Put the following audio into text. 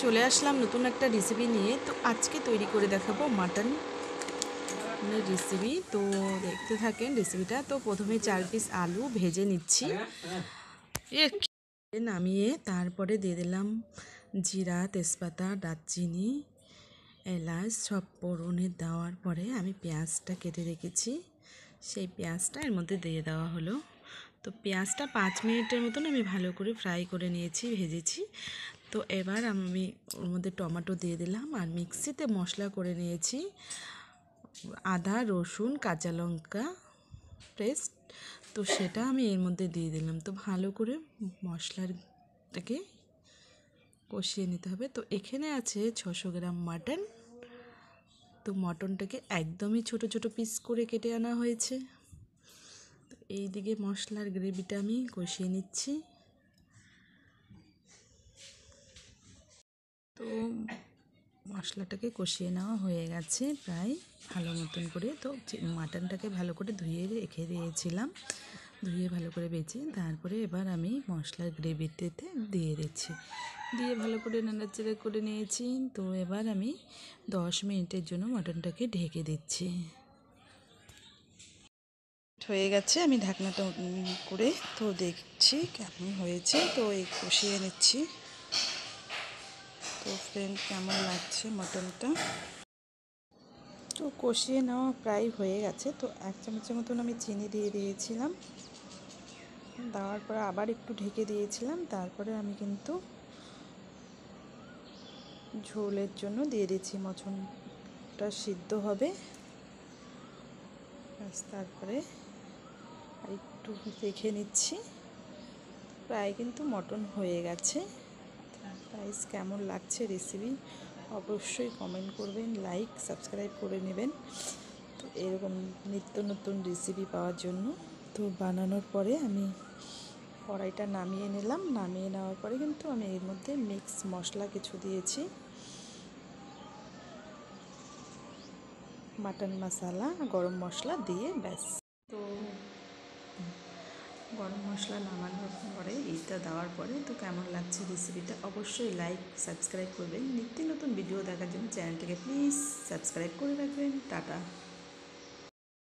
চলে আসলাম নতুন একটা রেসিপি নিয়ে। তো আজকে তৈরি করে দেখাবো মাটন রেসিপি। তো দেখতে থাকেন রেসিপিটা। তো প্রথমে 4 পিস আলু ভেজে নিচ্ছি, নামিয়ে তারপরে দিয়ে দিলাম জিরা, তেজপাতা, দারচিনি, এলাচ সব ফোড়নে দেওয়ার পরে আমি পেঁয়াজটা কেটে রেখেছি, সেই পেঁয়াজটা এর মধ্যে দিয়ে দেওয়া হলো। তো পেঁয়াজটা 5 মিনিটের মতন আমি ভালো করে ফ্রাই করে নিয়েছি, ভেজেছি। তো এবার আমি ওর মধ্যে টমেটো দিয়ে দিলাম আর মিক্সিতে মশলা করে নিয়েছি আদা, রসুন, কাঁচা লঙ্কা পেস্ট। তো সেটা আমি এর মধ্যে দিয়ে দিলাম। তো ভালো করে মশলাটাকে কষিয়ে নিতে হবে। তো এখানে আছে 600 গ্রাম মাটন। তো মটনটাকে একদমই ছোট ছোট পিস করে কেটে আনা হয়েছে। তো এই দিকে মশলার গ্রেভিটা আমি কষিয়ে নিচ্ছি। তো মশলাটাকে কষিয়ে নেওয়া হয়ে গেছে প্রায় ভালো মতন করে। তো মাটনটাকে ভালো করে ধুয়ে রেখে দিয়েছিলাম, ধুয়ে ভালো করে বেছে তারপরে এবার আমি মশলার গ্রেভিতে দিয়ে দিচ্ছি, দিয়ে ভালো করে নাড়াচাড়া করে নিয়েছি। তো এবার আমি 10 মিনিটের জন্য মটনটাকে ঢেকে দিচ্ছি। হয়ে গেছে, আমি ঢাকনাটা করে তো দেখছি কেমন হয়েছে। তো এই কষিয়ে নিচ্ছি। তো ফ্রেন্ড, কেমন লাগছে মটনটা? তো কষিয়ে নেওয়া প্রায় হয়ে গেছে। তো 1 চামচের মতন আমি চিনি দিয়ে দিয়েছিলাম, দেওয়ার পরে আবার একটু ঢেকে দিয়েছিলাম। তারপরে আমি কিন্তু ঝোলের জন্য দিয়ে দিচ্ছি, মটনটা সিদ্ধ হবে। তারপরে একটু দেখে নিচ্ছি, প্রায় কিন্তু মটন হয়ে গেছে। গাইস, কেমন লাগছে রেসিপি অবশ্যই কমেন্ট করবেন, লাইক সাবস্ক্রাইব করে নেবেন। তো এরকম নিত্য নতুন রেসিপি পাওয়ার জন্য। তো বানানোর পরে আমি কড়াইটা নামিয়ে নিলাম, নামিয়ে নেওয়ার পরে কিন্তু আমি এর মধ্যে মিক্স মশলা কিছু দিয়েছি, মাটন মশলা, গরম মশলা দিয়ে ব্যাস। তো গরম মশলা নামানোর পরে এইটা দেওয়ার পরে তো কেমন লাগছে রেসিপিটা অবশ্যই লাইক সাবস্ক্রাইব করবেন। নিত্য নতুন ভিডিও দেখার জন্য চ্যানেলটাকে প্লিজ সাবস্ক্রাইব করে রাখবেন। টাটা।